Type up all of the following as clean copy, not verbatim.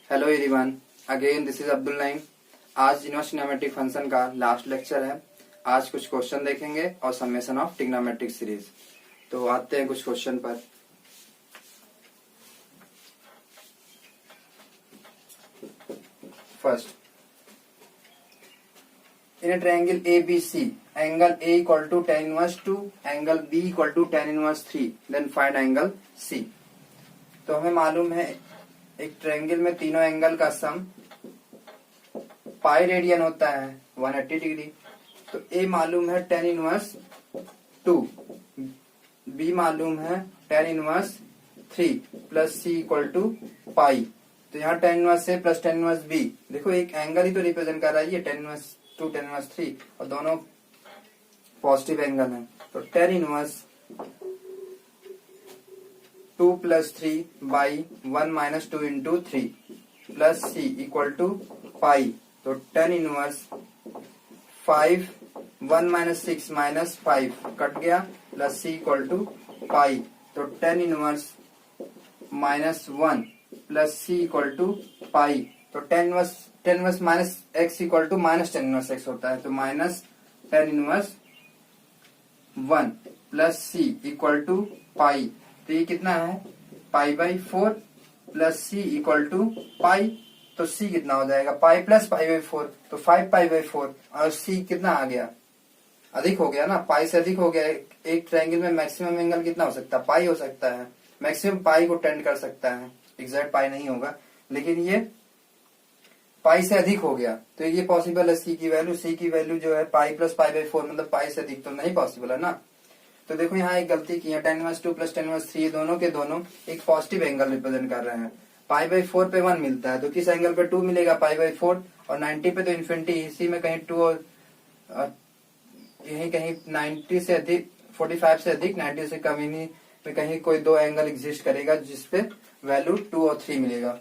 Hello everyone, again this is Abdul Naeem. आज inverse trigonometric function का last lecture है। आज कुछ क्वेश्चन देखेंगे और समेशन ऑफ ट्रिग्नोमेट्रिक सीरीज। तो आते हैं कुछ क्वेश्चन पर। First, in a triangle ABC, angle A equal to tan inverse 2, angle B equal to tan inverse 3, then find angle C। तो हमें मालूम है एक ट्रायंगल में तीनों एंगल का सम पाई रेडियन होता है 180 डिग्री। तो A मालूम है tan इनवर्स 2, B मालूम है tan inverse 3 plus C equal to pi. तो यहाँ tan inverse A plus tan inverse B, देखो एक एंगल ही तो रिप्रेजेंट कर रहा है ये tan इनवर्स 2 tan इनवर्स 3, और दोनों पॉजिटिव एंगल हैं। तो tan inverse 2 plus 3 by 1 minus 2 into 3 plus C equal to pi. तो tan inverse 5 1 minus 6 minus 5 cut गया plus C equal to pi. तो tan inverse minus 1 plus C equal to pi. तो tan inverse minus x equal to minus tan inverse x होता है। तो minus tan inverse 1 plus C equal to pi. तो ये कितना है pi by 4 plus C equal to pi. तो C कितना हो जाएगा पाई प्लस पाई बाई 4, तो 5 पाई बाई 4, और C कितना आ गया अधिक हो गया ना, पाई से अधिक हो गया। एक ट्रायंगल में मैक्सिमम एंगल कितना हो सकता है पाई हो सकता है, मैक्सिमम पाई को टेंड कर सकता है, एग्जैक्ट पाई नहीं होगा, लेकिन ये पाई से अधिक हो गया। तो ये पॉसिबल है C की वैल्यू जो है पाई प्लस पाई बाई 4, मतलब पाई से अधिक तो नहीं पॉसिबल है ना। तो देखो यहाँ एक गलती की है, tan inverse 2 plus tan inverse 3 दोनों के दोनों एक पॉजिटिव एंगल रिप्रेजेंट कर रहे हैं। पाई बाई 4 पे 1 मिलता है, तो किस एंगल पे 2 मिलेगा पाई बाई 4, और 90 पे तो इन्फिनिटी, इसी में कहीं 2 और यही कहीं 90 से अधिक 45 से अधिक 90 से कम इन्हीं में कहीं कोई दो एंगल एग्जिस्ट करेगा जिसपे वैल्यू 2 और 3 मिलेगा।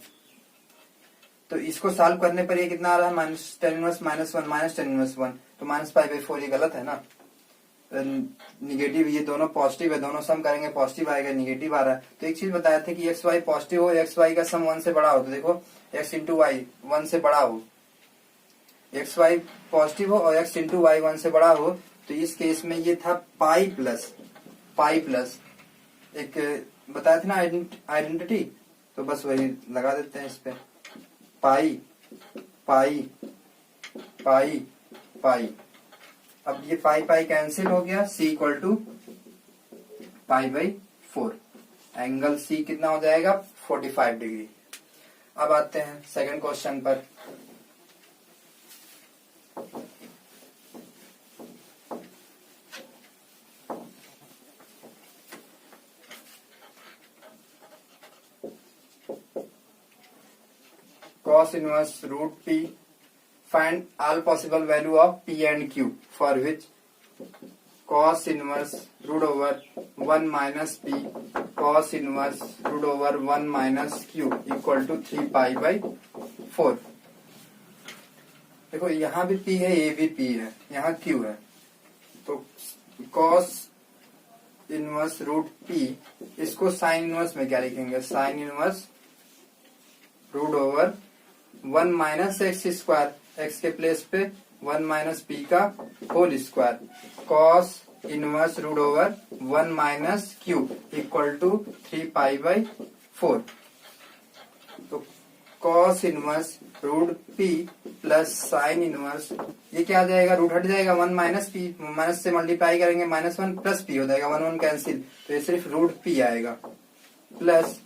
तो इसको सॉल्व करने पर ये कितना आ रहा है minus tan inverse minus 1 minus tan inverse 1, तो माइनस पाई बाई 4 ये गलत है ना, निगेटिव, ये दोनों पॉजिटिव है, दोनों सम करेंगे पॉजिटिव आएगा, निगेटिव आ रहा है। तो एक चीज बताया था कि एक्स वाई पॉजिटिव हो, एक्स वाई का सम 1 से बड़ा हो, तो देखो एक्स इंटू वाई 1 से बड़ा हो, एक्स वाई पॉजिटिव हो और एक्स इंटू वाई 1 से बड़ा हो, तो इस केस में ये था पाई प्लस एक बताया था ना आइडेंटिटी, तो बस वही लगा देते हैं इस पे, पाई पाई पाई पाई। अब ये पाई पाई कैंसिल हो गया, C equal to pi by 4, angle C कितना हो जाएगा 45 डिग्री। अब आते हैं सेकंड क्वेश्चन पर। cos inverse root P, find all possible value of P and Q for which cos inverse root over 1 minus P cos inverse root over 1 minus Q equal to 3 pi by 4। देखो यहाँ भी P है, ये भी P है, यहाँ Q है, तो cos इनवर्स रूट P, इसको साइन इनवर्स में क्या लिखेंगे, sine inverse root over 1 minus x square, x के प्लेस पे 1 माइनस पी का whole square, cos inverse root over 1 minus q equal to 3 pi by 4। तो cos inverse root p plus sine inverse, ये क्या आ जाएगा रूट हट जाएगा, 1 माइनस पी, माइनस से मल्टीप्लाई करेंगे माइनस 1 प्लस पी हो जाएगा, 1 1 कैंसिल, तो ये सिर्फ रूट पी आएगा, plus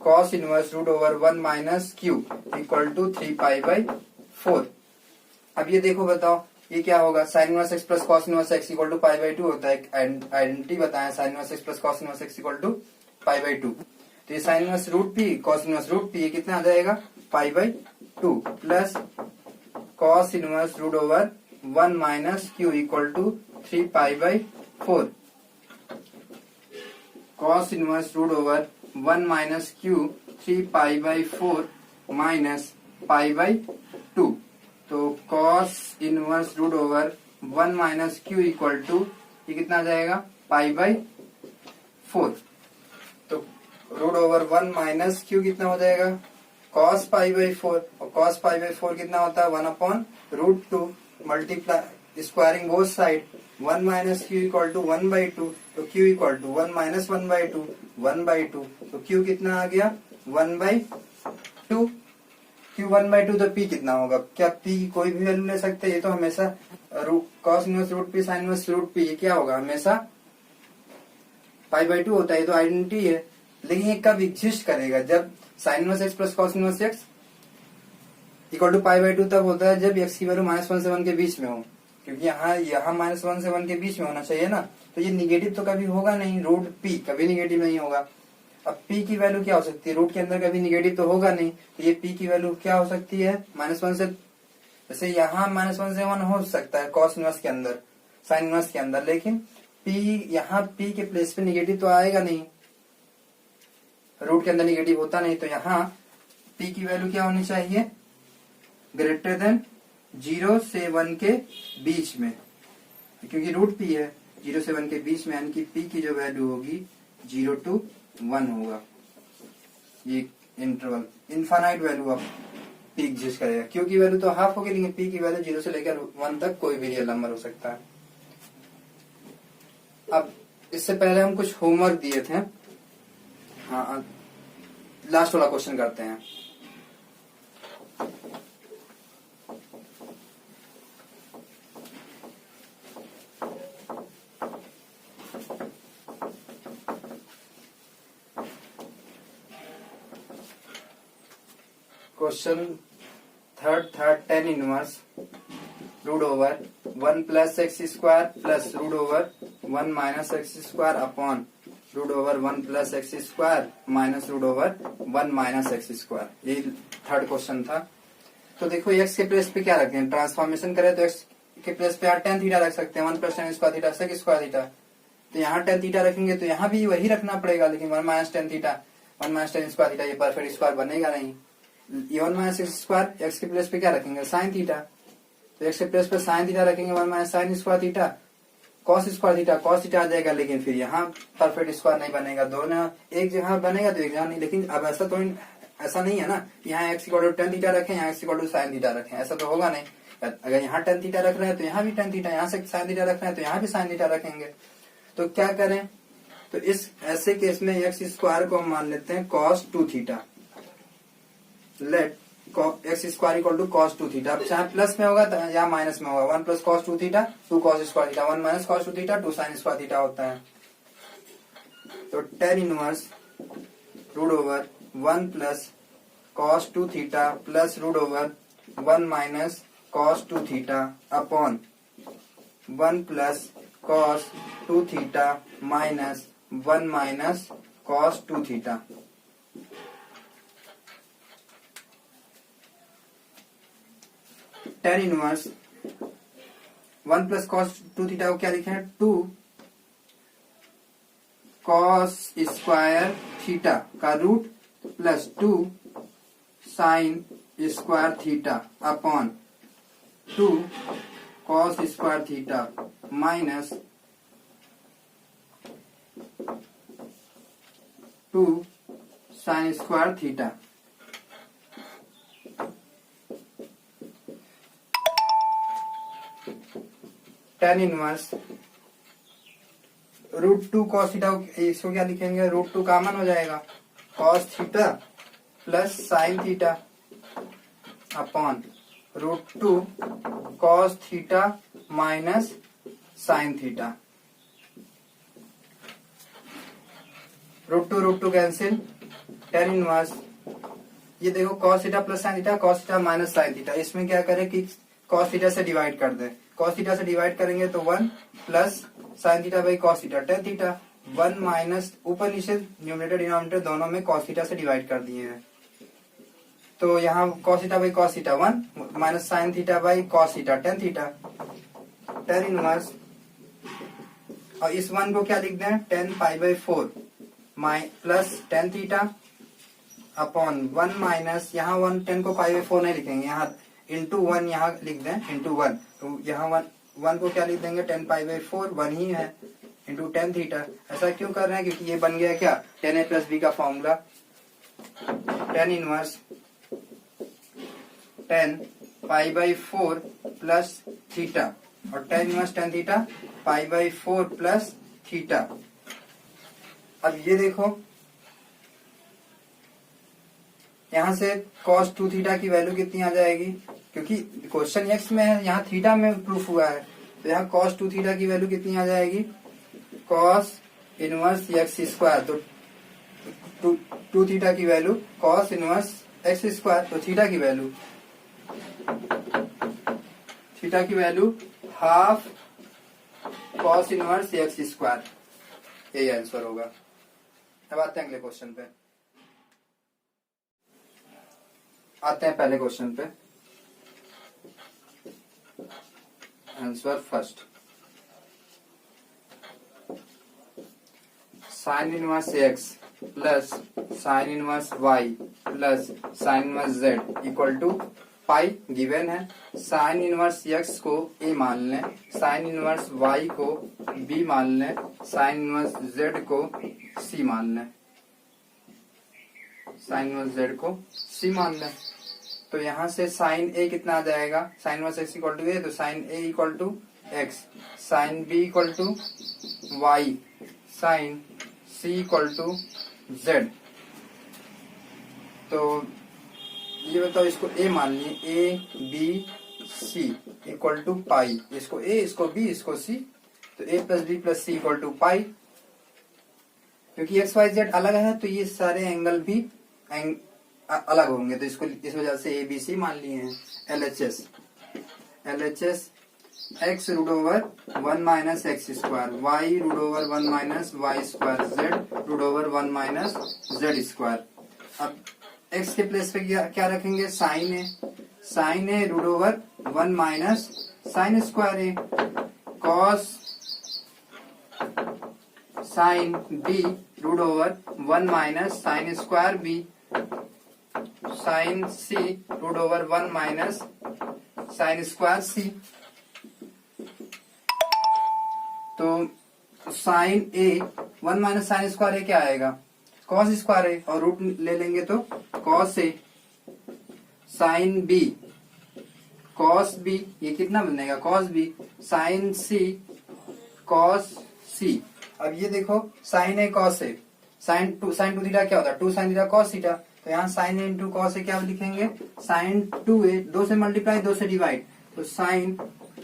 cos inverse root over 1 minus q equal to 3 pi by 4। अब ये देखो बताओ ये क्या होगा, sine inverse x plus cos inverse x equal to pi by 2 होता है, आइडेंटिटी बताया sine inverse x plus cos inverse x equal to pi by 2। तो ये sine inverse root p cos inverse root P, ये कितना आ जाएगा pi by 2 plus cos inverse root over 1 minus q equal to 3 pi by 4। Cos inverse root over 1 minus q 3 pi by 4 minus pi by 2। तो cos inverse root over 1 minus q equal to ये कितना आ जाएगा pi by 4। तो root over 1 minus Q कितना हो जाएगा cos pi by 4, और cos पाई बाई 4 कितना होता है 1/√2 multiply squaring both side 1 minus q equal to 1/2, तो q इक्वल टू 1 माइनस 1/2 1/2, तो q कितना आ गया 1/2, q 1/2, तो p कितना होगा? क्या p की कोई भी वैल्यू ले सकते हैं? ये तो हमेशा cos inverse root p sin inverse root p, ये क्या होगा हमेशा पाई/2 होता है, ये तो आइडेंटिटी है। लेकिन ये कब एग्जिस्ट करेगा? जब sin inverse x plus cos inverse x equal to pi तब होता है जब x की वैल्यू -1 से 1 के बीच में हो, क्योंकि यहाँ -1 से 1 के बीच में होना चाहिए ना, तो ये निगेटिव तो कभी होगा नहीं, रूट p कभी निगेटिव नहीं होगा। अब p की वैल्यू क्या हो सकती है? रूट के अंदर कभी निगेटिव तो होगा नहीं, तो ये p की वैल्यू क्या हो सकती है? -1 से, जैसे यहाँ -1 से 1 हो सकता है cos इनवर्स के अंदर, sin इनवर्स के अंदर, लेकिन p यहाँ p के प्लेस पे निगेटिव तो आएगा नहीं, रूट के अंदर निगेटिव होता नहीं, तो यहाँ p की वैल्यू क्या होनी चाहिए? ग्रेटर देन 0 से 1 के बीच में, क्योंकि रूट p है 0 से 1 के बीच में, यानी कि p की जो वैल्यू होगी 0 to 1 होगा। ये interval infinite value of p exist करेगा। q की वैल्यू तो हाफ होगी, लेकिन p की वैल्यू 0 से लेकर 1 तक कोई भी रियल नंबर हो सकता है। अब इससे पहले हम कुछ होमवर्क दिए थे, हाँ लास्ट वाला क्वेश्चन करते हैं। Question third tan inverse root over 1 plus x square plus root over 1 minus x square upon root over 1 plus x square minus root over 1 minus x square, यही थर्ड क्वेश्चन था। तो देखो x के place पे क्या रखें? Transformation करें तो एक्स के प्लेस पे यहाँ tan थीटा रख सकते हैं, 1 plus tan square theta sec square theta, तो यहाँ tan थीटा रखेंगे तो यहाँ भी वही रखना पड़ेगा, लेकिन 1 minus tan theta 1 minus tan square theta ये परफेक्ट स्क्वायर बनेगा नहीं। ये 1 माइनस एक्स स्क्वायर एक्स के प्लेस पे क्या रखेंगे? साइन थीटा, तो एक्स के प्लेस पे साइन थीटा रखेंगे, 1 minus sine square theta cos square theta, cos theta आ जाएगा, लेकिन फिर यहाँ परफेक्ट स्क्वायर नहीं बनेगा, दोनों एक जगह बनेगा तो एक जगह नहीं। लेकिन अब ऐसा तो ऐसा नहीं है ना, यहाँ x equal to tan theta रखें, यहाँ x equal to sine theta रखें, ऐसा तो होगा नहीं। अगर यहाँ tan थीटा रख रहे हैं तो यहाँ भी tan थीटा, यहाँ से साइन थीटा रख रहे हैं तो यहाँ भी साइन थीटा रखेंगे। तो क्या करें? तो इस ऐसे केस में एक्स स्क्वायर को हम मान लेते हैं cos 2 theta, let x square equal to cos 2 theta, चाहे प्लस में होगा या माइनस में होगा, 1 plus cos 2 theta 2 cos square theta, 1 minus cos 2 theta 2 sin square theta होता है। तो tan inverse root over 1 plus cos 2 theta plus root over 1 minus cos 2 theta upon 1 plus cos 2 theta minus 1 minus cos 2 theta. tan inverse 1 plus cos 2 theta को क्या लिखे हैं? 2 cos square theta का root plus 2 sine square theta upon 2 cos square theta minus 2 sine square theta. tan inverse root 2 cos theta, इसको क्या लिखेंगे? Root 2 common हो जाएगा, cos theta plus sine theta upon root 2 cos theta minus sine theta. Root two cancel, tan inverse ये देखो cos theta plus sine theta, cos theta minus sine theta, इसमें क्या करें कि cos थीटा से divide कर दें, cos थीटा से डिवाइड करेंगे तो 1 plus sine theta by cos theta tan theta, 1 minus ऊपर नीचे न्यूमरेटर डिनोमिनेटर दोनों में cos थीटा से डिवाइड कर दिए हैं, तो यहाँ cos theta by cos theta 1 minus sine theta by cos theta tan theta. tan inverse, और इस 1 को क्या लिख दें? tan pi by 4 plus tan theta upon 1 minus, यहाँ 1 10 को पाई बाई 4 नहीं लिखेंगे, यहाँ इंटू 1 यहाँ लिख दें, इंटू 1, तो यहाँ 1 को क्या लिख देंगे? 10 पाई बाई 4 1 ही है, इंटू tan थीटा। ऐसा क्यों कर रहे हैं? क्योंकि ये बन गया क्या? tan a प्लस b का formula. tan inverse tan pi by four plus theta, और tan inverse tan theta pi by four plus theta. अब ये देखो यहां से cos 2 थीटा की वैल्यू कितनी आ जाएगी, क्योंकि क्वेश्चन एक्स में है, यहाँ थीटा में प्रूफ हुआ है, तो यहाँ cos 2 थीटा की वैल्यू कितनी आ जाएगी, cos इनवर्स एक्स स्क्वायर। तो टू थीटा की value cos inverse x square, तो थीटा की value half cos inverse x square, यही आंसर होगा। अब आते हैं अगले क्वेश्चन पे। आते हैं पहले क्वेश्चन पे। Answer first, sine inverse x plus sine inverse y plus sine inverse z equal to pi given है। साइन इनवर्स एक्स को ए मान लें, साइन इनवर्स वाई को बी मान लें, साइन इनवर्स जेड को सी मान लें, साइन इनवर्स जेड को सी मान लें। तो यहाँ से साइन ए कितना आ जाएगा, sine inverse x equal to A, तो sine A equal to x, sine B equal to y, sine C equal to z. तो ये बताओ, इसको ए मान लिए, A B C equal to pi, इसको ए, इसको बी, इसको सी, तो A plus B plus C equal to pi. क्योंकि एक्स वाई जेड अलग है तो ये सारे एंगल भी अलग होंगे, तो इसको इस वजह से ए बी सी मान लिए हैं। LHS x root over one minus x square, y root over one minus y square, z root over one minus z square. अब एक्स के प्लेस पे क्या रखेंगे, sine A root over one minus sine square A, cos sine B root over one minus sine square B, sine C root over one minus sine square C. तो sine A one minus sine square A क्या आएगा, cos square ए, और root ले लेंगे तो cos a, sine b cos b, ये कितना बनेगा cos b, sine c cos c. अब ये देखो sine a cos a, sine two theta क्या होता है, two sine theta cos theta, तो यहाँ sine a into cos a क्या लिखेंगे, साइन टू ए, दो से मल्टीप्लाई दो से डिवाइड, तो sine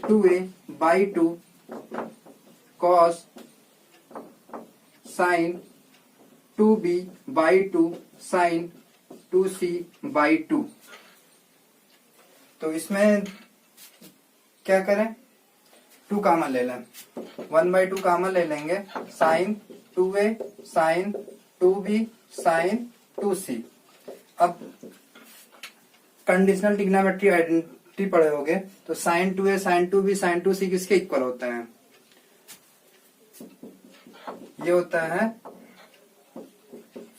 two a by two cos sine two b by two sine two c by two. तो इसमें क्या करें, टू कॉमन ले लें, वन बाई टू कॉमन ले लेंगे, sine two A sine two B sine two C. अब conditional trigonometry identity पढ़े होगे, तो sine two A sine two B sine two C किसके इक्वल होता है, ये होता है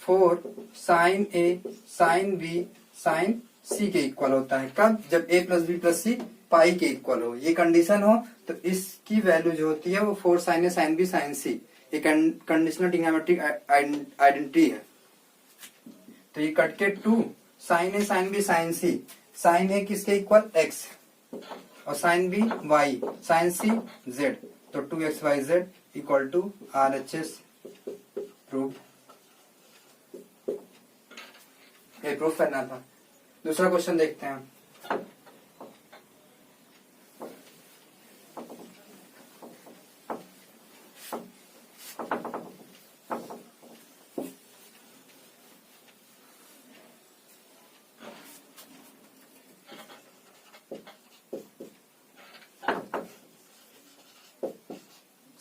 four sine A sine B sine C के इक्वल होता है। कब, जब A plus B plus C pi के इक्वल हो, ये कंडीशन हो, तो इसकी वैल्यू जो होती है वो four sine A sine B sine C, ये कंडीशनल ट्रिग्नोमेट्रिक आइडेंटिटी है। तो ये कट के two sine A sine B sine C, sine A किसके इक्वल एक्स और sine B y, sine C z, तो two x y z equal to RHS proof. ये proof करना था। दूसरा क्वेश्चन देखते हैं।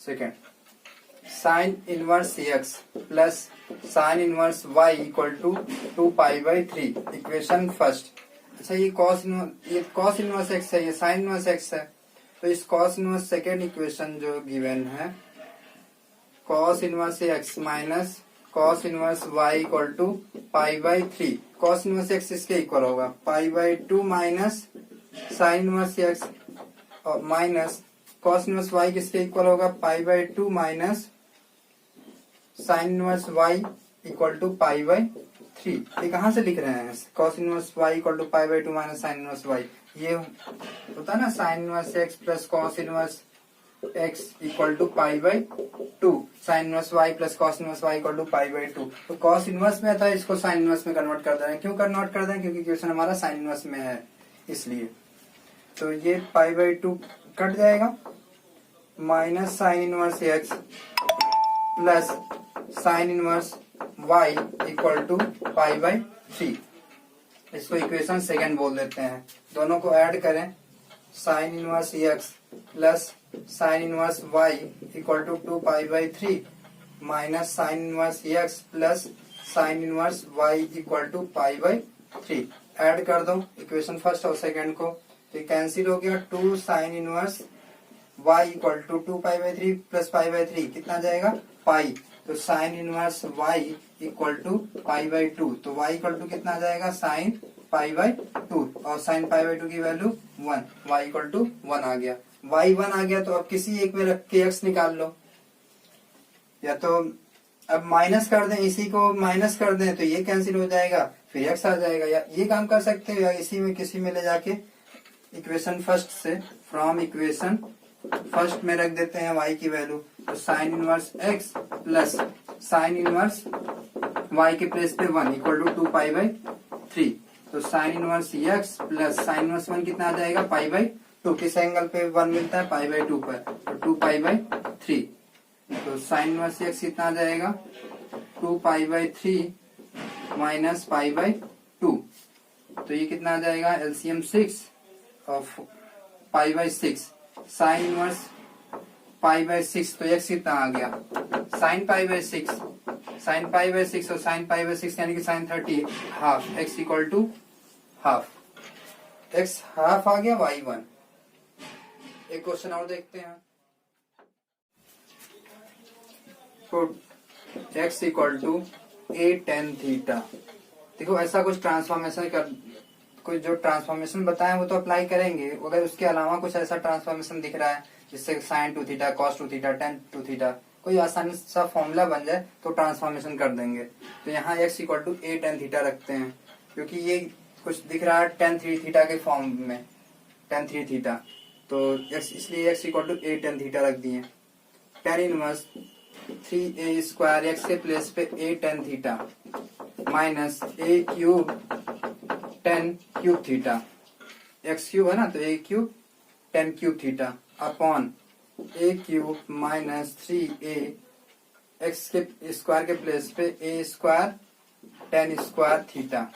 Second, sine inverse x plus sine inverse y equal to two pi by three, equation first. अच्छा, ये cos inverse x है, ये साइन इनवर्स एक्स है, तो इस कॉस इनवर्स सेकेंड इक्वेशन जो गिवन है, cos inverse x minus cos inverse y equal to pi by three, cos inverse x इसके इक्वल होगा pi by two minus sine inverse x और minus cos inverse y किसके equal होगा, pi by two minus sine inverse y equal to pi by 3। ये कहाँ से लिख रहे हैं? cos inverse y equal to pi by 2 minus sine inverse y। ये होता है ना sine inverse x plus cos inverse x equal to pi by 2, sine inverse y plus cos inverse y equal to pi by 2। तो cos inverse में था, इसको sine inverse में convert कर दे रहे हैं। क्यों कन्वर्ट कर रहे हैं? क्योंकि क्वेश्चन हमारा साइन इनवर्स में है, इसलिए। तो ये पाई बाई 2 कट जाएगा, minus sine inverse x plus sine inverse y equal to pi by 3। इसको इक्वेशन सेकंड बोल देते हैं। दोनों को ऐड करें, sine inverse x plus sine inverse y equal to 2 pi by 3 minus sine inverse x plus sine inverse y equal to pi by 3। Add कर दो equation first और सेकंड को, तो कैंसिल हो गया। 2 sine inverse y equal to 2 pi by 3 plus pi by 3 कितना जाएगा? Pi. तो sine inverse y equal to pi by 2, तो y इक्वल टू कितना जाएगा? साइन पाई बाई 2, और साइन पाई बाई 2 की वैल्यू 1, y इक्वल टू 1 आ गया। y 1 आ गया तो अब किसी एक में रख के x निकाल लो, या तो अब माइनस कर दें, इसी को माइनस कर दें तो ये कैंसिल हो जाएगा, फिर x आ जाएगा। या ये काम कर सकते हो, या इसी में किसी में ले जाके इक्वेशन फर्स्ट से, फ्रॉम इक्वेशन फर्स्ट में रख देते हैं y की वैल्यू। तो sine inverse x plus sine inverse y के प्लेस पे 1 इक्वल टू 2 पाई बाई 3। तो sine inverse x plus sine inverse 1 कितना आ जाएगा? Pi by 2। किस एंगल पे 1 मिलता है? पाई बाई 2 पर, तो 2 पाई बाई 3। तो साइन इनवर्स x कितना आ जाएगा? 2 pi by 3 minus pi by 2। तो ये कितना आ जाएगा? एलसीएम 6 और pi by 6। Sine inverse pi by 6, तो x कितना आ गया? Sine pi by 6, sine pi by 6 और साइन पाई बाई 6 यानी कि sine 30, half. x equal to half, x half आ गया, y 1। एक क्वेश्चन और देखते हैं। तो x equal to a tan theta. देखो ऐसा कुछ ट्रांसफॉर्मेशन कर, कोई जो ट्रांसफॉर्मेशन बताए वो तो अप्लाई करेंगे। अगर उसके अलावा कुछ ऐसा ट्रांसफॉर्मेशन दिख रहा है जिससे sine 2 theta, cos 2 theta, tan 2 theta कोई आसानी सा फॉर्मूला बन जाए तो ट्रांसफॉर्मेशन कर देंगे। तो यहाँ x equal to a tan theta रखते हैं, क्योंकि ये कुछ दिख रहा है tan 3 थीटा के फॉर्म में, tan 3 थीटा। तो x, इसलिए x equal to a tan theta रख दिए। tan inverse 3a square x के प्लेस पे a tan theta minus a cube tan cube theta, x cube है ना, तो a cube tan cube theta upon a cube minus 3a x के square के place पे a square tan square theta.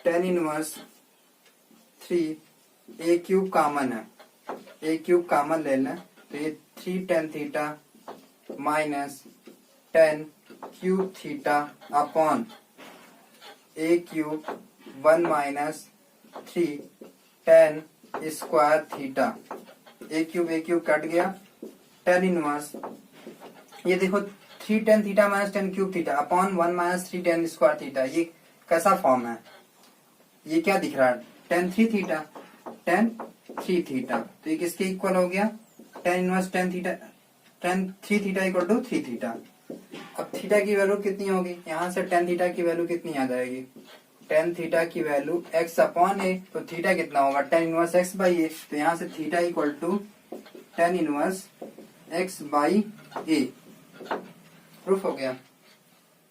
tan inverse 3 a cube common है, a cube common ले लें, तो ये 3 tan theta minus tan cube theta upon a cube 1 minus 3 tan square theta. a cube cut गया। tan inverse, ये देखो 3 tan theta minus tan cube theta upon 1 minus 3 tan square theta, ये कैसा form है? ये क्या दिख रहा है? tan 3 theta, tan 3 theta. तो ये किसके इक्वल हो गया? tan inverse tan theta, tan 3 theta equal to 3 theta. अब थीटा की वैल्यू कितनी होगी? यहाँ से tan थीटा की वैल्यू कितनी आ जाएगी? tan थीटा की वैल्यू x अपॉन a, तो थीटा कितना होगा? tan inverse x by a। तो यहाँ से theta equal to tan inverse x by a। Proof हो गया।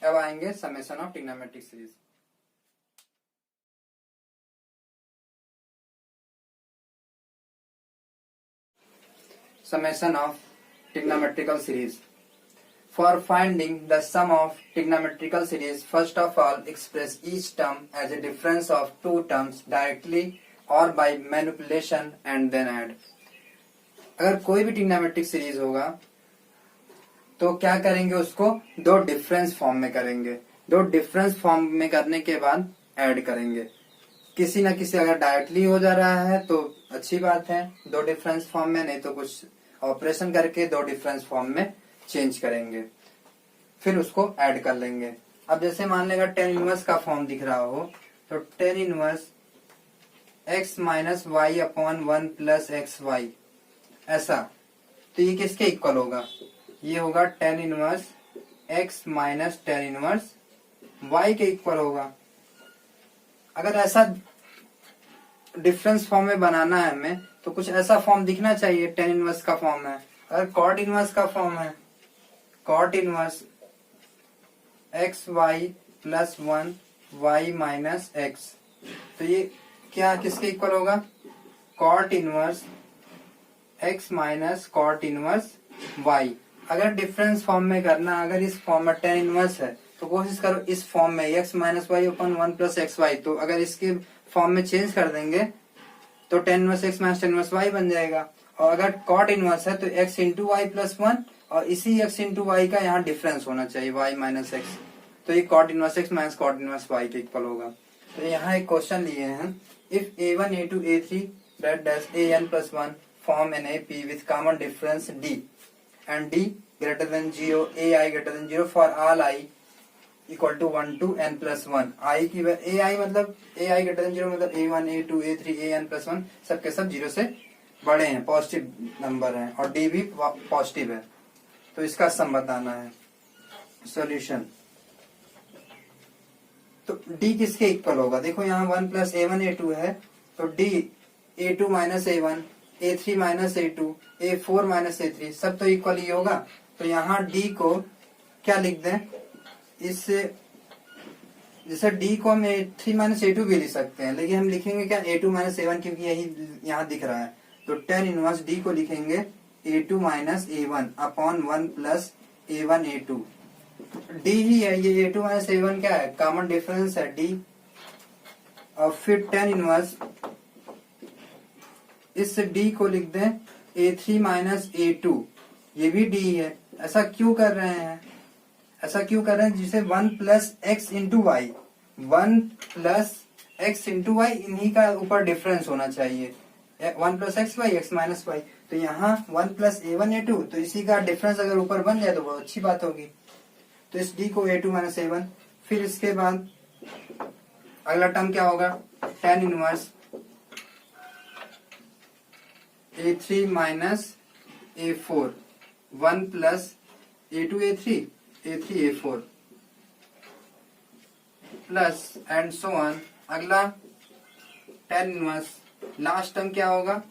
अब आएंगे summation of trigonometric series. Summation of trigonometrical series. For finding the sum of trigonometrical series, first of all express each term as a difference of two terms directly or by manipulation and then add. अगर कोई भी trigonometric series होगा तो क्या करेंगे? उसको दो difference form में करेंगे, दो डिफरेंस फॉर्म में करने के बाद ऐड करेंगे। किसी ना किसी अगर डायरेक्टली हो जा रहा है तो अच्छी बात है, दो डिफरेंस फॉर्म में, नहीं तो कुछ ऑपरेशन करके दो डिफरेंस फॉर्म में चेंज करेंगे, फिर उसको ऐड कर लेंगे। अब जैसे मान लेगा tan इनवर्स का फॉर्म दिख रहा हो, तो tan inverse x minus y upon 1 plus x y, ऐसा। तो ये किसके इक्वल होगा? ये होगा tan inverse x minus tan inverse y के इक्वल होगा। अगर ऐसा डिफरेंस फॉर्म में बनाना है हमें तो कुछ ऐसा फॉर्म दिखना चाहिए। टेन इनवर्स का फॉर्म है, अगर कॉट इनवर्स का फॉर्म है, cot inverse x y plus one y minus x, तो ये क्या किसके इक्वल होगा? Cot inverse x minus cot inverse y. अगर डिफरेंस फॉर्म में करना, अगर इस फॉर्म में टेन इनवर्स है तो कोशिश करो इस फॉर्म में x minus y upon one plus x y, तो अगर इसके फॉर्म में चेंज कर देंगे तो tan inverse x minus tan inverse y बन जाएगा। और अगर कॉट इनवर्स है तो x into y plus one, और इसी एक्स इंटू वाई का यहाँ डिफरेंस होना चाहिए वाई माइनस एक्स, तो ये cot inverse x minus cot inverse y के इक्वल होगा। तो यहाँ एक क्वेश्चन लिए हैं, if a1 a2 a3 that dash an plus 1 form an AP with common difference d and d greater than 0 ai greater than 0 for all i equal to 1 to n plus 1। i की ai मतलब ai greater than 0 मतलब a1 a2 a3 an plus 1 सबके सब 0 से बड़े हैं, positive number हैं, और d भी पॉजिटिव है, तो इसका सम बताना है। सॉल्यूशन, तो d किसके इक्वल होगा? देखो यहाँ 1 प्लस a1 a2 है, तो d a2 minus a1 a3 minus a2 a4 minus a3 सब तो इक्वल ही होगा। तो यहाँ d को क्या लिख दें? इससे जैसे d को हम a3 माइनस a2 भी लिख सकते हैं, लेकिन हम लिखेंगे क्या a2 माइनस a1, क्योंकि यही यहाँ दिख रहा है। तो टेन इनवर्स d को लिखेंगे a2 minus a1 upon 1 plus a1 a2। d ही है ये, a2 माइनस a1 क्या है? कॉमन डिफरेंस है d। और फिर टेन इनवर्स इस d को लिख दें a3 माइनस a2, ये भी d है। ऐसा क्यों कर रहे हैं? ऐसा क्यों कर रहे हैं? जिसे 1 plus x into y, 1 plus x into y, इन्हीं का ऊपर डिफरेंस होना चाहिए। 1 plus x y x minus y, तो यहाँ 1 प्लस a1 a2, तो इसी का डिफरेंस अगर ऊपर बन जाए तो बहुत अच्छी बात होगी। तो इस d को a2 माइनस a1, फिर इसके बाद अगला टर्म क्या होगा? Tan inverse a3 minus a4, 1 plus a2 a3 a3 a4 plus and so on. अगला टेन इनवर्स, लास्ट टर्म क्या होगा?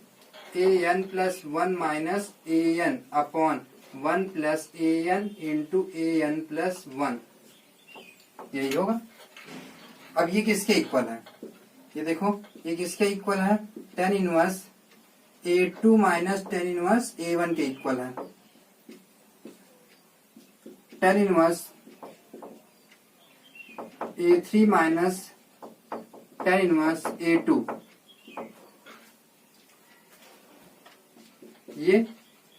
an plus 1 minus an upon 1 plus an into an plus 1, यही होगा। अब ये किसके इक्वल है? ये देखो ये किसके इक्वल है? Tan inverse a2 minus tan inverse a1 के इक्वल है। Tan inverse a3 minus tan inverse a2, ये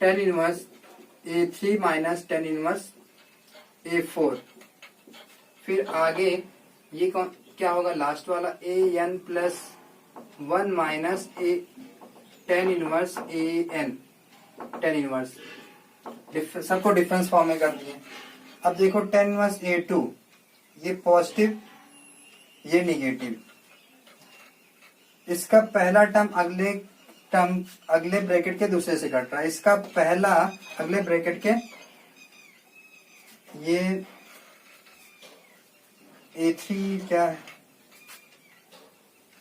tan inverse a3 minus tan inverse a4। फिर आगे ये क्या होगा? लास्ट वाला an plus 1 minus tan inverse an, tan inverse सबको डिफरेंस फॉर्म में कर दिए। अब देखो टेन इनवर्स a2, ये पॉजिटिव ये निगेटिव, इसका पहला टर्म अगले ब्रैकेट के दूसरे से कट रहा है। इसका पहला अगले ब्रैकेट के ये a3 क्या है?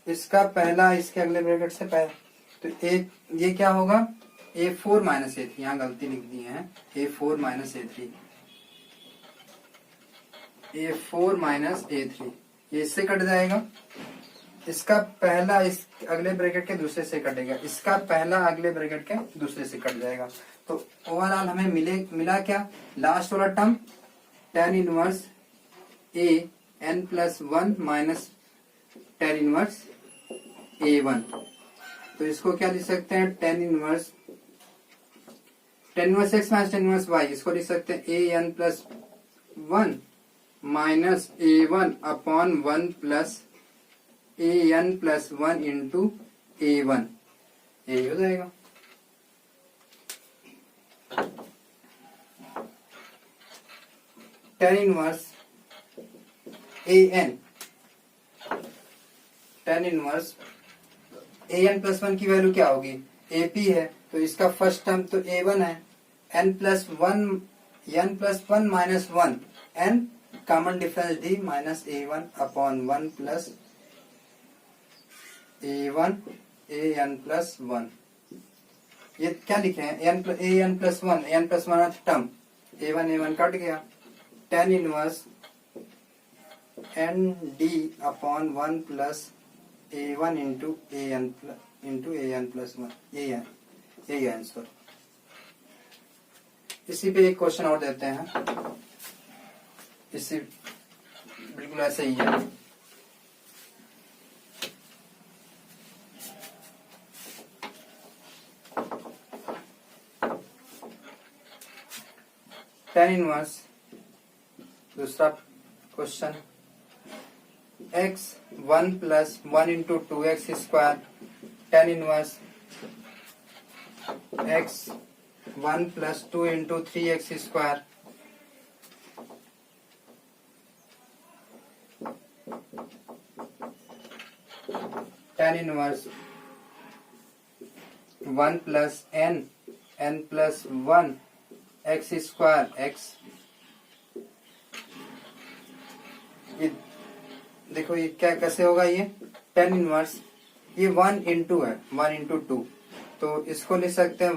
इसका पहला इसके अगले ब्रैकेट से पहला, तो ये क्या होगा? a4 माइनस a3, यहाँ गलती लिख दी है, a4 minus a3, a4 minus a3, ये इससे कट जाएगा। इसका पहला इस अगले ब्रैकेट के दूसरे से कटेगा, इसका पहला अगले ब्रैकेट के दूसरे से कट जाएगा। तो ओवरऑल हमें मिला क्या? लास्ट वाला term tan inverse an plus 1 minus tan inverse a1, तो इसको क्या लिख सकते हैं? Tan inverse x minus tan inverse y, इसको लिख सकते हैं an plus 1 minus a1 upon 1 plus an plus 1 into a1, यही हो जाएगा। Tan inverse an, tan inverse an plus 1 की वैल्यू क्या होगी? ap है, तो इसका फर्स्ट टर्म तो a1 है, n plus 1 n plus one minus one, n common difference d minus a one upon one plus a one a n plus one. ये क्या लिखे हैं, a n plus one term, a one cut गया, tan inverse n d upon one plus a one into a n plus one, यही answer. इसी पे एक question और देते हैं, इसी बिल्कुल ऐसे ही है। टेन इनवर्स दूसरा question, x one plus one into two x square, tan inverse x one plus two into three x square, tan inverse one plus n plus one x square x. ये देखो ये क्या कैसे होगा, ये tan inverse, ये one into है, one into two, तो इसको लिख सकते हैं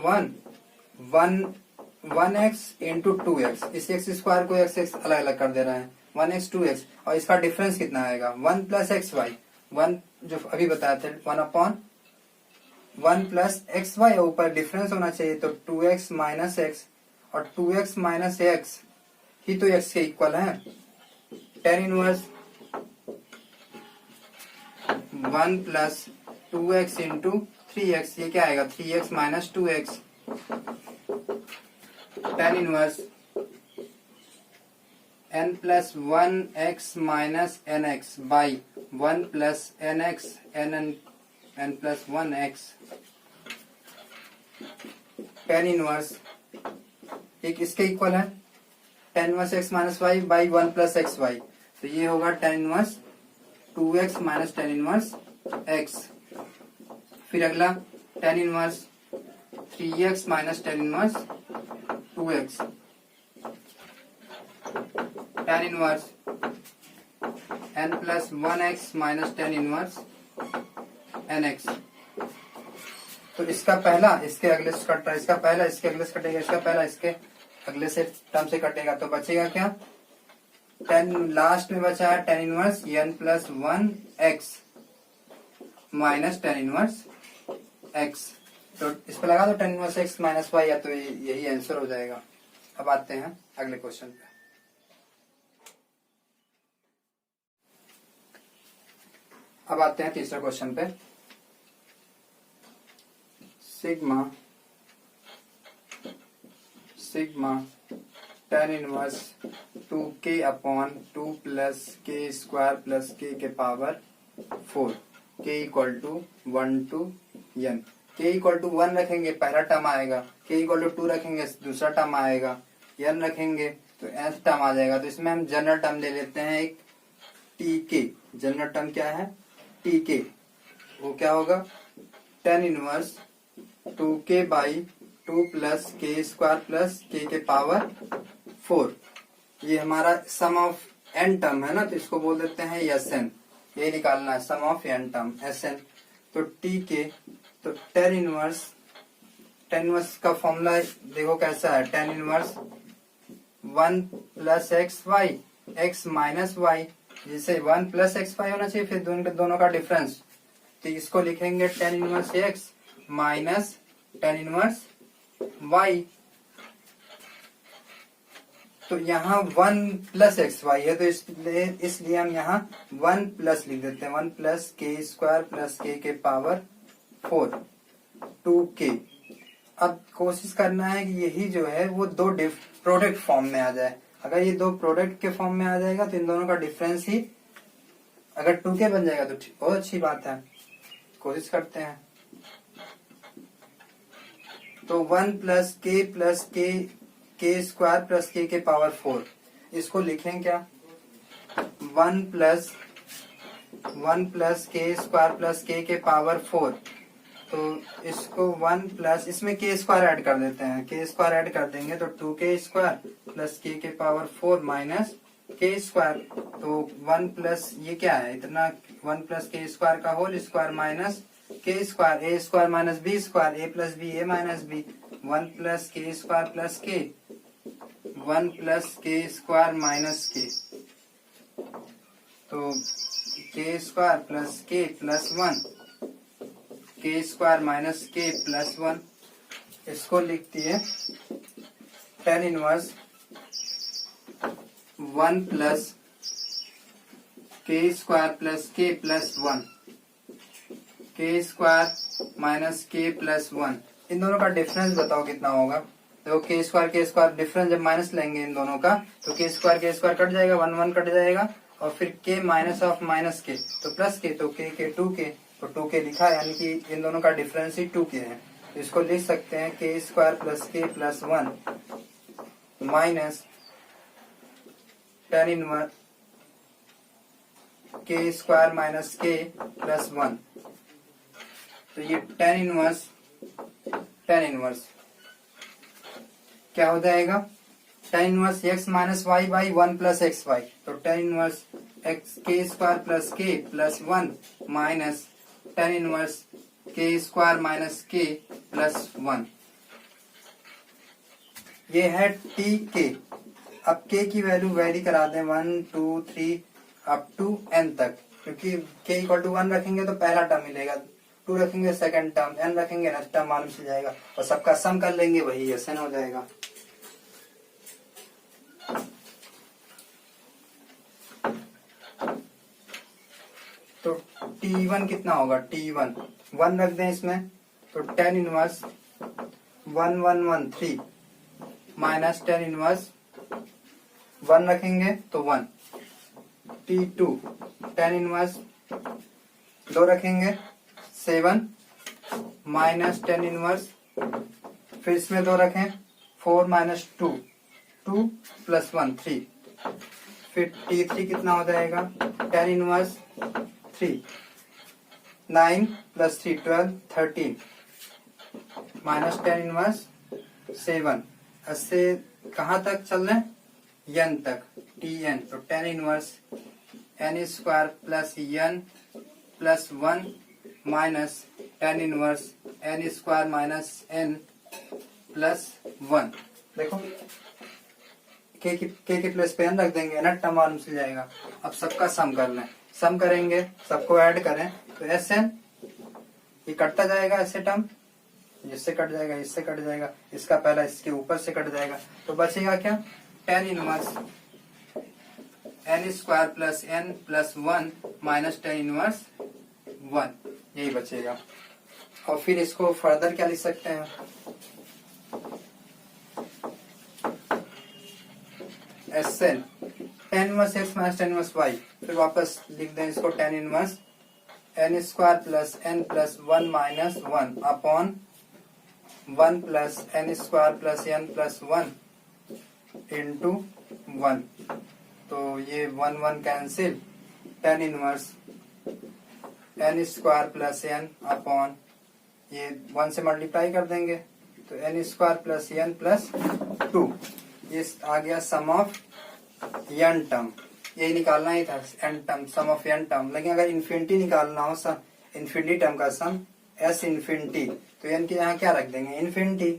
one x into two x. इस एक्स स्क्वायर को एक्स अलग अलग कर दे रहे हैं, वन एक्स टू एक्स, और इसका डिफरेंस कितना आएगा, one plus x y, one जो अभी बताए थे one upon one plus x y, ऊपर डिफरेंस होना चाहिए, तो टू एक्स माइनस एक्स, और टू एक्स माइनस एक्स ही तो एक्स के इक्वल है। Tan inverse one plus two x into three x, ये क्या आएगा, three x minus two x. Tan inverse n plus one x minus n x by one plus n x N plus one x. Tan inverse एक इसके equal है, tan inverse x minus y by one plus x y, तो ये होगा tan inverse two x minus tan inverse x. फिर अगला tan inverse three x minus tan inverse two x, tan inverse n plus one x minus tan inverse n x. तो इसका पहला इसके अगले से कट रहा है, इसका पहला इसके अगले से कटेगा, इसका पहला इसके अगले से टर्म से कटेगा, तो बचेगा क्या, टेन लास्ट में बचा है tan inverse n plus one x minus tan inverse x. तो इस पर लगा दो tan inverse x minus y, या तो यही आंसर हो जाएगा। अब आते हैं अगले क्वेश्चन पे। अब आते हैं तीसरे क्वेश्चन पे। Sigma tan inverse two k upon two plus k square plus k power four, k equal to one to n. K equal to one रखेंगे पहला टर्म आएगा, के इक्वल टू टू रखेंगे दूसरा टर्म आएगा, एन रखेंगे तो nth टर्म आ जाएगा। तो इसमें हम जनरल टर्म ले लेते हैं एक टी के। जनरल टर्म क्या है, टी के, वो क्या होगा, टेन इनवर्स टू के by two plus k square plus k power four. ये हमारा सम ऑफ एन टर्म है ना, तो इसको बोल देते हैं एस एन। ये निकालना है sum of n term S n. तो टी के, तो टेन इनवर्स का फॉर्मूला देखो कैसा है, tan inverse one plus x y x minus y, जिसे वन प्लस एक्स वाई होना चाहिए, फिर दोनों का डिफरेंस, तो इसको लिखेंगे tan inverse x minus tan inverse y. तो यहाँ वन प्लस एक्स वाई है, तो इसलिए हम यहाँ वन प्लस लिख देते हैं, one plus k square plus k power four to के। अब कोशिश करना है कि यही जो है वो दो प्रोडक्ट फॉर्म में आ जाए। अगर ये दो प्रोडक्ट के फॉर्म में आ जाएगा तो इन दोनों का डिफरेंस ही अगर टू के बन जाएगा तो बहुत अच्छी बात है, कोशिश करते हैं। तो one plus k square plus k power four, इसको लिखें क्या, one plus k square plus k power four तो इसको 1 प्लस इसमें के स्क्वायर ऐड कर देते हैं, के स्क्वायर ऐड कर देंगे तो 2k square plus k power 4 minus के स्क्वायर। तो 1 प्लस ये क्या है इतना, 1 प्लस के स्क्वायर का होल स्क्वायर माइनस के स्क्वायर, ए स्क्वायर माइनस बी स्क्वायर, ए प्लस बी ए minus B, 1 plus k square plus के, 1 प्लस के स्क्वायर माइनस के, तो के स्क्वायर प्लस के प्लस 1, के स्क्वायर माइनस के प्लस 1। इसको लिखती है tan inverse 1 plus k square plus k plus 1, के square minus k plus 1। इन दोनों का डिफरेंस बताओ कितना होगा। तो के स्क्वायर डिफरेंस जब माइनस लेंगे इन दोनों का तो के स्क्वायर कट जाएगा, 1 1 कट जाएगा, और फिर के माइनस ऑफ माइनस के तो प्लस के, तो के 2k, तो 2k लिखा है, यानी कि इन दोनों का डिफरेंस ही 2k है। तो इसको लिख सकते हैं k square plus k plus 1 minus tan inverse k square minus k plus 1। तो ये tan इनवर्स क्या हो जाएगा, tan inverse x minus y by 1 plus x y. तो tan inverse x k square plus k plus 1 minus tan inverse k square minus k plus 1। ये है T के। अब के की वैल्यू वेरी करा दें 1 2 3 अप टू n तक, क्योंकि k इक्वल टू 1 रखेंगे तो पहला टर्म मिलेगा, 2 रखेंगे सेकंड टर्म, n रखेंगे नेक्स्ट टर्म मालूम चल जाएगा, और सबका सम कर लेंगे वही SN हो जाएगा। तो T1 कितना होगा, T1 1 रख दें इसमें, तो tan inverse 1 1 1 3 minus tan inverse 1 रखेंगे तो 1, T2 tan इनवर्स 2 रखेंगे 7 माइनस tan इनवर्स, फिर इसमें 2 रखें 4 माइनस 2 2 प्लस 1 3, फिर T3 कितना हो जाएगा, tan inverse 3 9 plus 3 12 13 minus tan inverse 7। इससे कहाँ तक चल रहे हैं, n तक, Tn। तो tan inverse n square plus n plus 1 minus tan inverse n square minus n plus 1। देखो के के प्लस पे n रख देंगे, n टर्म मालूम चल जाएगा। अब सबका सम कर लें, सम करेंगे, सबको ऐड करें तो SN ये कटता जाएगा, ऐसे टर्म इससे कट जाएगा, इससे कट जाएगा, इसका पहला इसके ऊपर से कट जाएगा, तो बचेगा क्या, tan inverse n square plus n plus 1 minus tan inverse 1, यही बचेगा। और फिर इसको फर्दर क्या लिख सकते हैं, SN tan inverse x minus tan inverse y, फिर वापस लिख दें इसको tan inverse n square plus n plus 1 minus 1 upon 1 plus n square plus n plus 1 into 1। तो ये 1 1 cancel, tan inverse n square plus n upon ये 1 से multiply कर देंगे तो n square plus n plus 2। ये आ गया सम ऑफ n टर्म, यही निकालना ही था n term, sum of n term. लेकिन अगर इन्फिनिटी निकालना हो, सम इन्फिनिटी टर्म का सम s इन्फिनिटी, तो n के यहाँ क्या रख देंगे, इन्फिनिटी।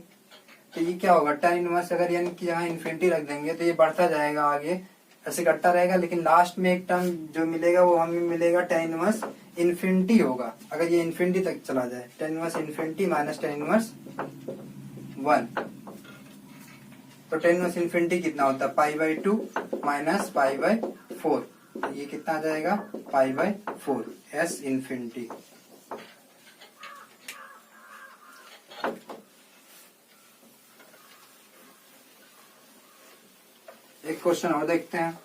तो ये क्या होगा, tan इनवर्स अगर n की यहाँ इन्फिनिटी रख देंगे तो ये बढ़ता जाएगा आगे, ऐसे करता रहेगा, लेकिन लास्ट में एक टर्म जो मिलेगा वो हमें मिलेगा tan इनवर्स इन्फिनिटी होगा, अगर ये इन्फिनिटी तक चला जाए, tan inverse infinity minus tan inverse 1। तो tan इनवर्स इन्फिनिटी कितना होता है, pi by 2 minus pi by 4, ये कितना आ जाएगा, पाई बाई 4 s इन्फिनिटी। एक क्वेश्चन और देखते हैं।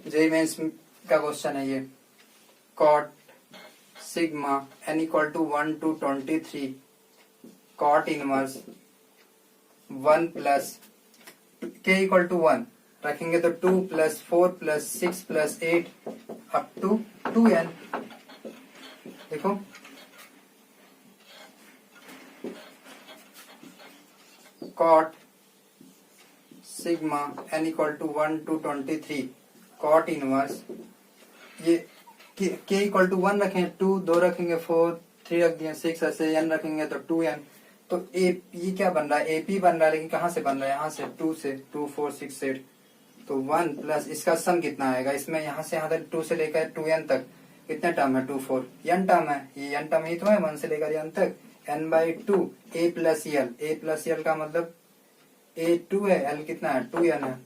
जेईई मेंस का क्वेश्चन है ये, cot sigma n equal to 1 to 23 cot inverse 1 plus k equal to 1 रखेंगे तो 2 plus 4 plus 6 plus 8 up to 2n। देखो cot sigma n equal to 1 to 23 cot inverse ये k इक्वल टू 1 रखें 2 2 रखेंगे 4 3 रख दिए 6 ऐसे n रखेंगे तो 2n। तो ये क्या बन रहा है AP बन रहा है, लेकिन कहाँ से बन रहा है, यहाँ से 2 से 2 4 6 8 तो 1 प्लस इसका सम कितना आएगा, इसमें यहाँ से यहाँ तक 2 से लेकर 2n तक कितने टर्म है 2 4 n टर्म है, ये n टर्म ही तो है 1 से लेकर n तक n बाई 2 a प्लस यल का मतलब a 2 है l कितना है 2n है।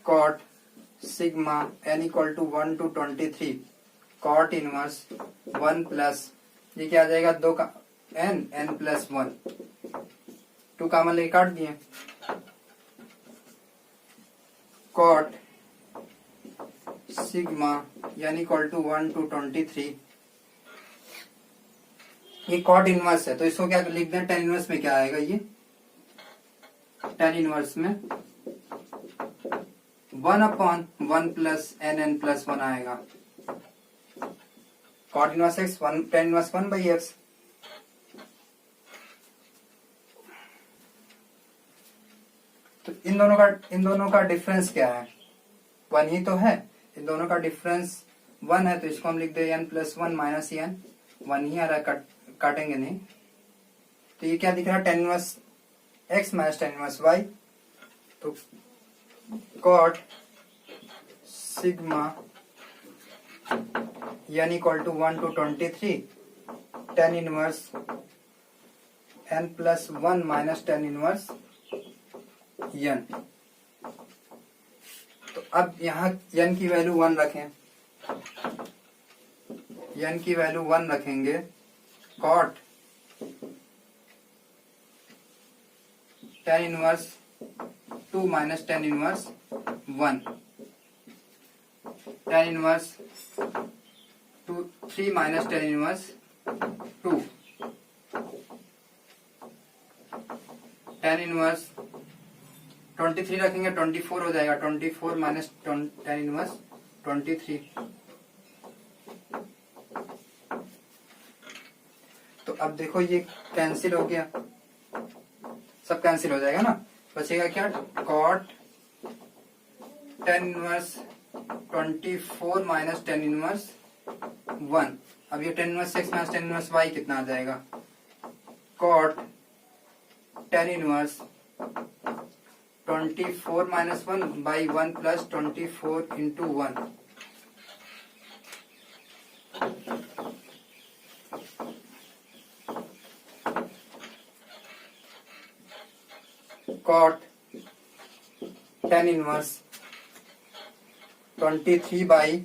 Cot sigma n equal to 1 to 23 cot inverse 1 plus ये क्या आ जाएगा 2 का n प्लस 1 2 कॉमन लेके काट दिए। Cot sigma n equal to 1 to 23 ये कॉट इनवर्स है तो इसको क्या लिख दें, टेन इनवर्स में क्या आएगा, ये टेन इनवर्स में 1/1 प्लस n प्लस 1 आएगा। Cot inverse x 1 tan inverse 1/x। तो इन दोनों का डिफरेंस क्या है, 1 ही तो है, इन दोनों का डिफरेंस 1 है तो इसको हम लिख दे n प्लस 1 माइनस n 1 ही आ रहा है, काटेंगे नहीं। तो ये क्या दिख रहा है, tan inverse x minus tan inverse y। तो cot sigma n equal to 1 to 23 tan inverse n plus 1 minus tan inverse n। तो अब यहाँ n की वैल्यू 1 रखें, n की वैल्यू 1 रखेंगे, cot tan inverse 2 minus tan inverse 1 tan inverse 3 minus tan inverse 2 tan inverse 23 रखेंगे 24 हो जाएगा, 24 माइनस टेन इनवर्स 23। तो अब देखो ये कैंसिल हो गया, सब कैंसिल हो जाएगा ना, बचेगा क्या, cot tan inverse 24 minus tan inverse 1। अब ये tan inverse x minus tan inverse y कितना आ जाएगा, cot tan inverse 24 minus 1 by 1 plus 24 into 1। Cot tan inverse 23 by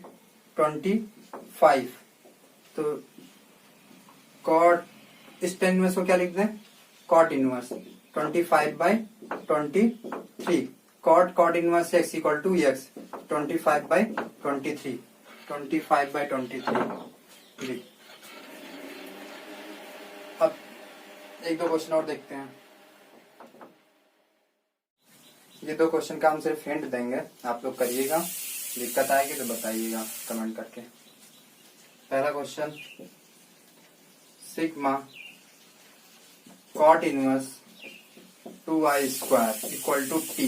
25। तो कॉट इस टेन इनवर्स को क्या लिख दें, cot inverse 25 by 23। Cot inverse x equal to x 25 by 23 25 by 23। अब एक दो क्वेश्चन और देखते हैं। ये दो क्वेश्चन का हम सिर्फ हिंट देंगे, आप लोग करिएगा, दिक्कत आएगी तो बताइएगा कमेंट करके। पहला question, sigma cot inverse 2i square equal to t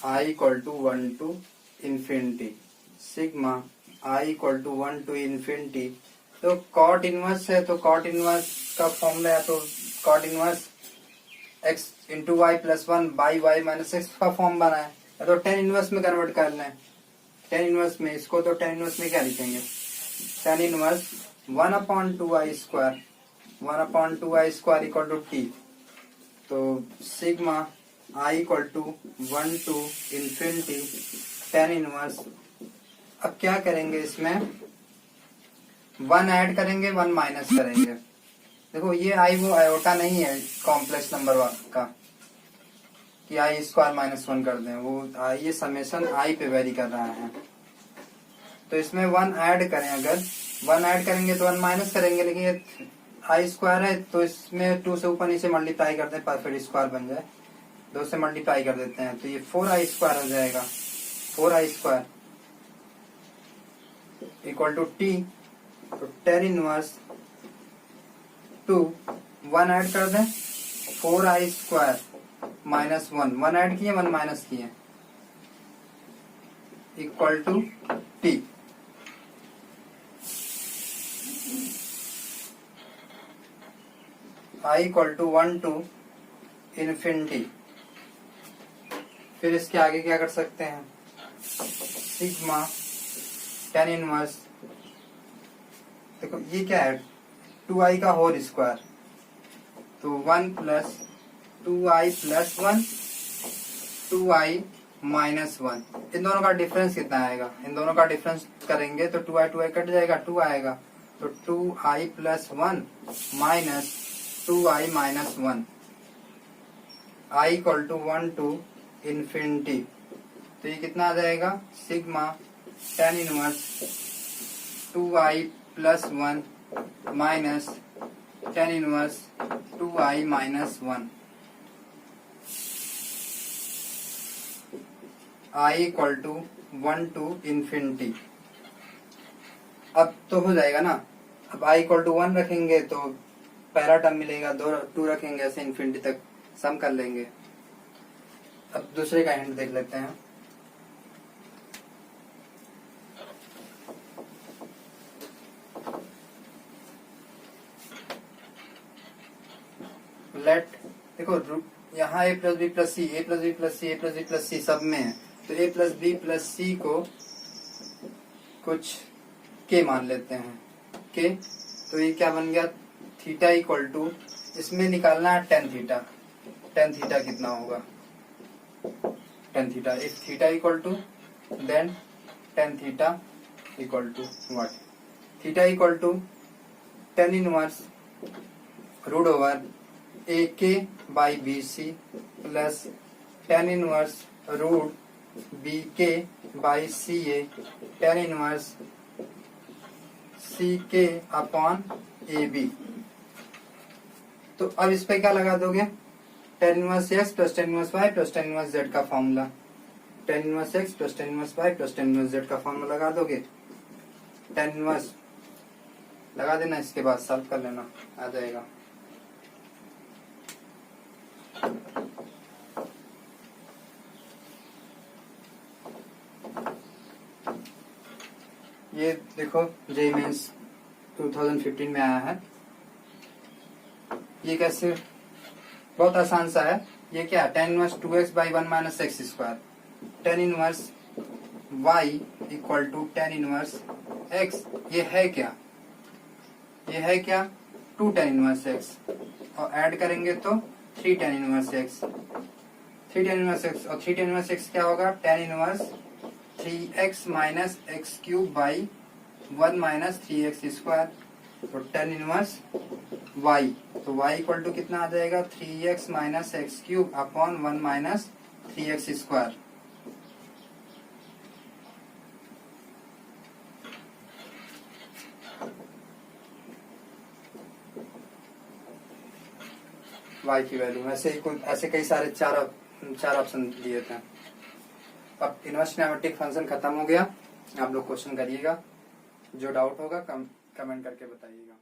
i equal to 1 to infinity sigma i equal to 1 to infinity. तो कॉट इनवर्स है तो कॉट इनवर्स का फॉर्मूला है तो cot inverse x into y plus 1 by y minus x का form बना है, तो टेन इनवर्स में कन्वर्ट कर लें, टेन इनवर्स में इसको, तो टेन इनवर्स में क्या लिखेंगे, tan inverse 1/2i square 1/2i square equal to T. तो sigma i equal to 1 to infinity tan inverse. अब क्या करेंगे, इसमें 1 ऐड करेंगे 1 माइनस करेंगे। देखो ये आई वो आयोटा नहीं है कॉम्प्लेक्स नंबर का, कि आई स्क्वायर माइनस 1 कर दें, वो ये समेशन आई पे वेरी कर रहा है। तो इसमें 1 ऐड करें, अगर 1 ऐड करेंगे तो 1 माइनस करेंगे, लेकिन ये आई स्क्वायर है तो इसमें 2 से ऊपर नीचे मल्टीप्लाई करते हैं, परफेक्ट स्क्वायर बन जाए, 2 से मल्टीप्लाई कर देते हैं तो ये 4i स्क्वायर हो जाएगा। 4i square equal to T, तो tan इनवर्स 2, 1 ऐड कर दें, 4i स्क्वायर माइनस 1 ऐड किए 1 माइनस किए, equal to t. i equal to 1 to infinity. फिर इसके आगे क्या कर सकते हैं, सिग्मा tan इनवर्स, देखो ये क्या है 2i का होल स्क्वायर, तो 1 plus 2i plus 1 2i minus 1, इन दोनों का डिफरेंस कितना आएगा, इन दोनों का डिफरेंस करेंगे तो 2i कट जाएगा, 2 आएगा, तो 2i plus 1 minus 2i minus 1, i equal to 1 to infinity. तो ये कितना आ जाएगा, sigma tan inverse 2i plus 1 minus tan inverse 2i minus 1, i equal to 1 to infinity. अब तो हो जाएगा ना, अब i इक्वल टू 1 रखेंगे तो पहला टर्म मिलेगा, 2 रखेंगे ऐसे इन्फिनिटी तक सम कर लेंगे। अब दूसरे का हिंट देख लेते हैं। लेट, देखो यहाँ a plus B plus C, A plus B plus C, A plus B plus C सब में है, तो a plus B plus C को कुछ k मान लेते हैं, k, तो ये क्या बन गया, थीटा इक्वल टू, इसमें निकालना है टेन थीटा, टेन थीटा कितना होगा, tan theta, if theta equal to then tan theta equal to what, theta equal to tan inverse root over A k by B C plus tan inverse root B k by C A, tan inverse C k upon A B. तो अब इस पे क्या लगा दोगे, tan inverse x plus tan inverse y plus tan inverse z का formula, tan inverse x plus tan inverse y plus tan inverse z का formula लगा दोगे, टेन इनवर्स लगा देना, इसके बाद सॉल्व कर लेना, आ जाएगा। ये देखो जेईई मेंस 2015 में आया है, ये कैसे, बहुत आसान सा है। ये क्या है, tan inverse 2x by 1 minus x square, tan inverse y equal to tan inverse x, ये है क्या, ये है क्या 2 टेन इनवर्स x, और ऐड करेंगे तो 3 tan inverse x, 3 tan inverse x, और 3 टेन इनवर्स x क्या होगा, tan inverse 3x minus x cube by 1 minus 3x square, तो टेन इनवर्स y, तो y इक्वल टू कितना आ जाएगा, 3x minus x cube upon 1 minus 3x square. y की value ऐसे कई सारे चार ऑप्शन दिए थे। अब इनवर्स ट्रिग्नोमेट्रिक फंक्शन खत्म हो गया, आप लोग क्वेश्चन करिएगा, जो डाउट होगा कमेंट करके बताइएगा।